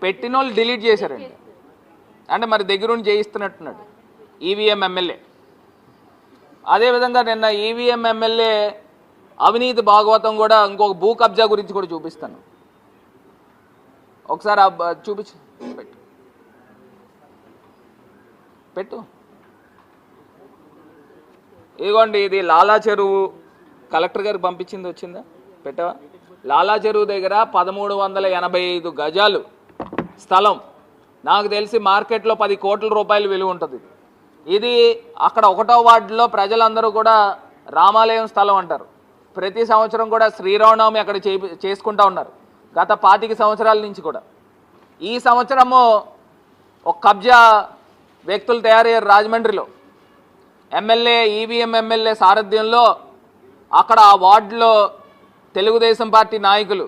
పెట్టిన వాళ్ళు డిలీట్ చేశారండి. అంటే మరి దగ్గరుండి చేయిస్తున్నట్టున్నాడు ఈవీఎం ఎమ్మెల్యే. అదేవిధంగా నిన్న ఈవీఎం ఎమ్మెల్యే అవినీతి భాగవతం కూడా ఇంకొక భూ కబ్జా గురించి కూడా చూపిస్తాను. ఒకసారి చూపించు, పెట్టు. ఇదిగోండి, ఇది లాలా చెరువు కలెక్టర్ గారికి పంపించింది, వచ్చిందా? పెట్టవా? లాలా చెరువు దగ్గర 1385 గజాలు స్థలం. నాకు తెలిసి మార్కెట్లో 10 కోట్ల రూపాయలు విలువ ఉంటుంది. ఇది అక్కడ 1వ వార్డులో ప్రజలందరూ కూడా రామాలయం స్థలం అంటారు. ప్రతి సంవత్సరం కూడా శ్రీరామనవమి అక్కడ చేసుకుంటూ ఉన్నారు గత 25 సంవత్సరాల నుంచి కూడా. ఈ సంవత్సరము ఒక కబ్జా వ్యక్తులు తయారయ్యారు రాజమండ్రిలో. ఎమ్మెల్యే ఈవీఎం ఎమ్మెల్యే సారథ్యంలో అక్కడ ఆ వార్డులో తెలుగుదేశం పార్టీ నాయకులు,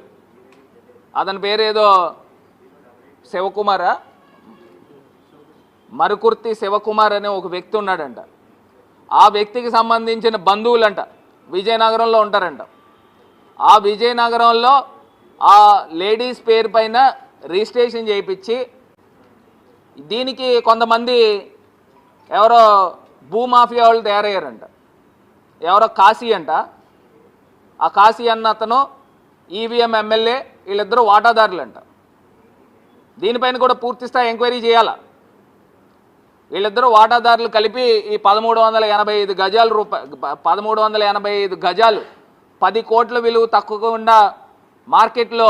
అతని పేరు ఏదో శివకుమారా, మరుకుర్తి శివకుమార్ అనే ఒక వ్యక్తి ఉన్నాడంట. ఆ వ్యక్తికి సంబంధించిన బంధువులంట విజయనగరంలో ఉంటారంట. ఆ విజయనగరంలో ఆ లేడీస్ పేరు పైన రిజిస్ట్రేషన్ చేయించి దీనికి కొంతమంది ఎవరో భూమాఫియా వాళ్ళు తయారయ్యారంట. ఎవరో కాశీ అంట. ఆ కాశీ అన్న అతను ఈవీఎం ఎమ్మెల్యే, వీళ్ళిద్దరూ వాటాదారులంట. దీనిపైన కూడా పూర్తిస్థాయి ఎంక్వైరీ చేయాలా. వీళ్ళిద్దరూ వాటాదారులు కలిపి ఈ 1385 గజాలు 1385 గజాలు 10 కోట్ల విలువ తక్కువకుండా మార్కెట్లో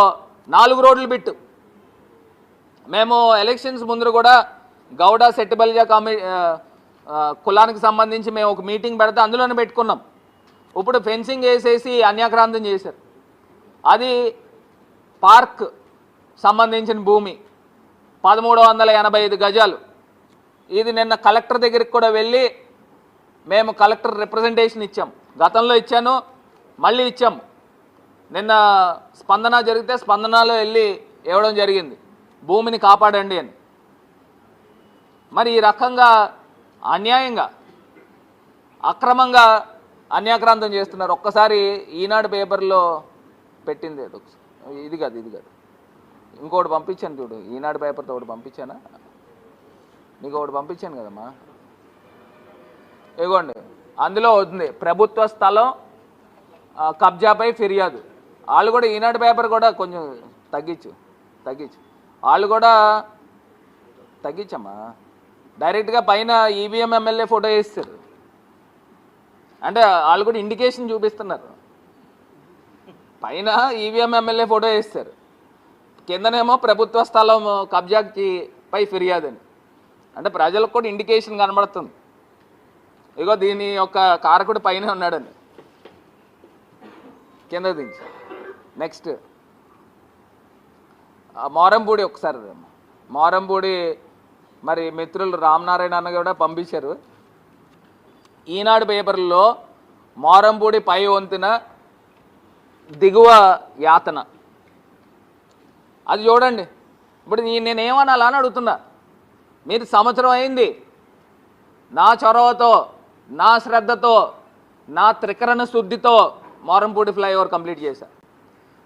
4 రోడ్లు బిట్టు. మేము ఎలక్షన్స్ ముందు కూడా గౌడ సెట్టిబల్జా కులానికి సంబంధించి మేము ఒక మీటింగ్ పెడితే అందులోనే పెట్టుకున్నాం. ఇప్పుడు ఫెన్సింగ్ వేసేసి అన్యాక్రాంతం చేశారు. అది పార్క్ సంబంధించిన భూమి 1385 గజాలు. ఇది నిన్న కలెక్టర్ దగ్గరికి కూడా వెళ్ళి మేము కలెక్టర్ రిప్రజెంటేషన్ ఇచ్చాం. గతంలో ఇచ్చాను, మళ్ళీ ఇచ్చాము. నిన్న స్పందన జరిగితే స్పందనలో వెళ్ళి ఇవ్వడం జరిగింది, భూమిని కాపాడండి అని. మరి ఈ రకంగా అన్యాయంగా అక్రమంగా అన్యాక్రాంతం చేస్తున్నారు. ఒక్కసారి ఈనాడు పేపర్లో పెట్టింది ఇది కాదు ఇంకోటి పంపించాను చూడు. ఈనాడు పేపర్తో ఒకటి పంపించానా నీకు? ఒకటి పంపించాను కదమ్మా, ఇగోండి. అందులో ఉంది ప్రభుత్వ స్థలం కబ్జాపై ఫిర్యాదు. వాళ్ళు కూడా ఈనాడు పేపర్ కూడా కొంచెం తగ్గించు వాళ్ళు కూడా తగ్గించమ్మా. డైరెక్ట్గా పైన ఈవీఎం ఎమ్మెల్యే ఫోటో వేస్తారు. అంటే వాళ్ళు కూడా ఇండికేషన్ చూపిస్తున్నారు. పైన ఈవీఎం ఎమ్మెల్యే ఫోటో వేస్తారు, కిందనేమో ప్రభుత్వ స్థలం కబ్జాకి పై ఫిర్యాదు అని. అంటే ప్రజలకు కూడా ఇండికేషన్ కనబడుతుంది, ఇగో దీని యొక్క కారకుడు పైన ఉన్నాడని. కింద దించి నెక్స్ట్ మోరంపూడి. ఒకసారి మోరంపూడి మరి మిత్రులు రామనారాయణ అన్న కూడా పంపించారు. ఈనాడు పేపర్లో మోరంపూడి పై వంతున దిగువ యాతన అది చూడండి. ఇప్పుడు నేనేమనాలా అని అడుగుతున్నా. మీరు సంవత్సరం అయింది నా చొరవతో, నా శ్రద్ధతో, నా త్రికరణ శుద్ధితో మోరంపూడి ఫ్లైఓవర్ కంప్లీట్ చేశారు.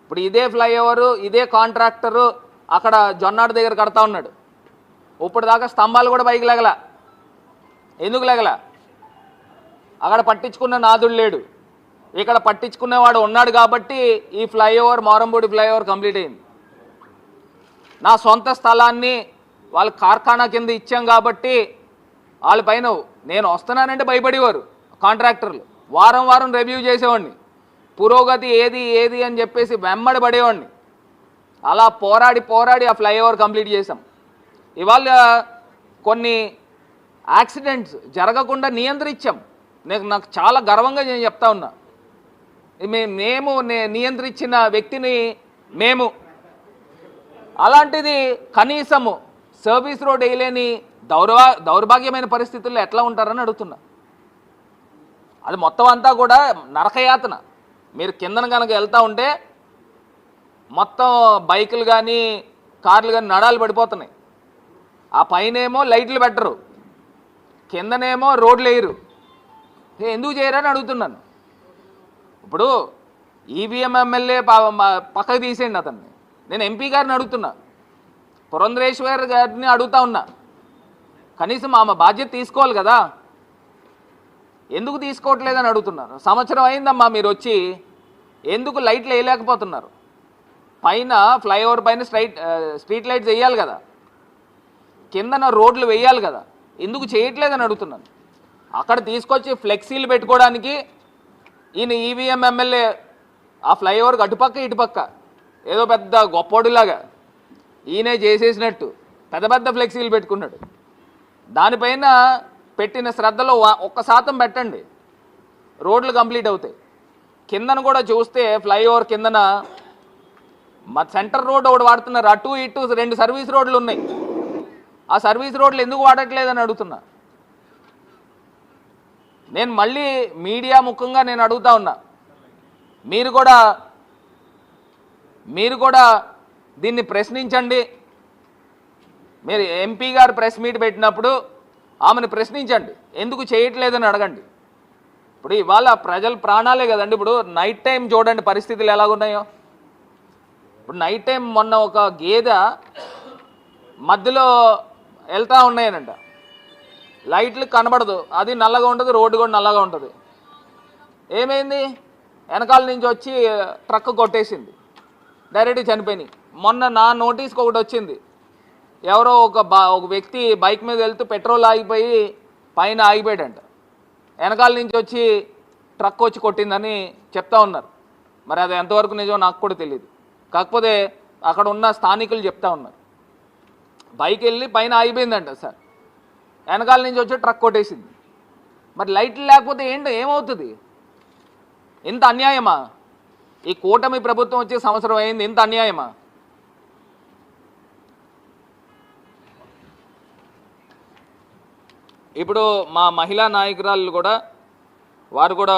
ఇప్పుడు ఇదే ఫ్లైఓవరు ఇదే కాంట్రాక్టరు అక్కడ జొన్నాడు దగ్గర కడతా ఉన్నాడు. ఇప్పుడు దాకా స్తంభాలు కూడా పైకి లేగల. ఎందుకు లేగల? అక్కడ పట్టించుకున్న నాదుడు లేడు, ఇక్కడ పట్టించుకునేవాడు ఉన్నాడు కాబట్టి ఈ ఫ్లైఓవర్ మోరంపూడి ఫ్లైఓవర్ కంప్లీట్ అయింది. నా సొంత స్థలాన్ని వాళ్ళ కార్ఖానా కింద ఇచ్చాం కాబట్టి వాళ్ళ పైన నేను వస్తున్నానంటే భయపడేవారు కాంట్రాక్టర్లు. వారం రివ్యూ చేసేవాడిని, పురోగతి ఏది అని చెప్పేసి వెంబడి పడేవాడిని. అలా పోరాడి ఆ ఫ్లైఓవర్ కంప్లీట్ చేసాం. ఇవాళ కొన్ని యాక్సిడెంట్స్ జరగకుండా నియంత్రించాం. నాకు చాలా గర్వంగా నేను చెప్తా ఉన్నా. మేము నియంత్రించిన వ్యక్తిని మేము. అలాంటిది కనీసము సర్వీస్ రోడ్ వేయలేని దౌర్భాగ్యమైన పరిస్థితుల్లో ఎట్లా ఉంటారని అడుగుతున్నా. అది మొత్తం అంతా కూడా నరకయాతన. మీరు కిందన కనుక వెళ్తూ ఉంటే మొత్తం బైకులు కానీ కార్లు కానీ నడాలు పడిపోతున్నాయి. ఆ పైనేమో లైట్లు పెట్టరు, కిందనేమో రోడ్లు వేయరు. ఎందుకు చేయరని అడుగుతున్నాను. ఇప్పుడు ఈవీఎం ఎమ్మెల్యే పక్కకు తీసేయండి అతన్ని, నేను ఎంపీ గారిని అడుగుతున్నా, పురంధరేశ్వర్ గారిని అడుగుతా ఉన్నా, కనీసం ఆమె బాధ్యత తీసుకోవాలి కదా, ఎందుకు తీసుకోవట్లేదని అడుగుతున్నారు. సంవత్సరం అయిందమ్మా మీరు వచ్చి, ఎందుకు లైట్లు వేయలేకపోతున్నారు? పైన ఫ్లైఓవర్ పైన స్ట్రీట్ లైట్స్ వేయాలి కదా, కిందన రోడ్లు వేయాలి కదా, ఎందుకు చేయట్లేదని అడుగుతున్నాను. అక్కడ తీసుకొచ్చి ఫ్లెక్సీలు పెట్టుకోవడానికి ఈయన ఈవీఎం ఎమ్మెల్యే ఆ ఫ్లైఓవర్కి అటుపక్క ఇటుపక్క ఏదో పెద్ద గొప్పోడులాగా ఈయనే చేసేసినట్టు పెద్ద పెద్ద ఫ్లెక్సీలు పెట్టుకున్నాడు. దానిపైన పెట్టిన శ్రద్ధలో 1% పెట్టండి, రోడ్లు కంప్లీట్ అవుతాయి. కిందన కూడా చూస్తే ఫ్లైఓవర్ కిందన మా సెంటర్ రోడ్ ఒకటి వాడుతున్నారు, అటు ఇటు 2 సర్వీస్ రోడ్లు ఉన్నాయి. ఆ సర్వీస్ రోడ్లు ఎందుకు వాడట్లేదని అడుగుతున్నా. నేను మళ్ళీ మీడియా ముఖంగా నేను అడుగుతా ఉన్నా, మీరు కూడా దీన్ని ప్రశ్నించండి. మీరు ఎంపీ గారు ప్రెస్ మీట్ పెట్టినప్పుడు ఆమెను ప్రశ్నించండి, ఎందుకు చేయట్లేదని అడగండి. ఇప్పుడు ఇవాళ ప్రజల ప్రాణాలే కదండి. ఇప్పుడు నైట్ టైం చూడండి పరిస్థితులు ఎలాగున్నాయో. ఇప్పుడు నైట్ టైం మొన్న ఒక గేదె మధ్యలో వెళ్తూ ఉన్నాయనంట, లైట్లు కనబడదు, అది నల్లగా ఉంటుంది, రోడ్డు కూడా నల్లగా ఉంటుంది. ఏమైంది? వెనకాల నుంచి వచ్చి ట్రక్ కొట్టేసింది, డైరెక్ట్గా చనిపోయినాయి. మొన్న నా నోటీస్కి ఒకటి వచ్చింది, ఎవరో ఒక వ్యక్తి బైక్ మీద వెళ్తూ పెట్రోల్ ఆగిపోయి పైన ఆగిపోయాడంట, వెనకాల నుంచి వచ్చి ట్రక్ వచ్చి కొట్టిందని చెప్తా ఉన్నారు. మరి అది ఎంతవరకు నిజమో నాకు కూడా తెలియదు. కాకపోతే అక్కడ ఉన్న స్థానికులు చెప్తా ఉన్నారు, బైక్ వెళ్ళి పైన ఆగిపోయిందంట సార్, వెనకాల నుంచి వచ్చి ట్రక్ కొట్టేసింది. మరి లైట్లు లేకపోతే ఏమవుతుంది? ఇంత అన్యాయమా? ఈ కూటమి ప్రభుత్వం వచ్చే సంవత్సరం అయింది, ఇంత అన్యాయమా? ఇప్పుడు మా మహిళా నాయకురాళ్ళు కూడా వారు కూడా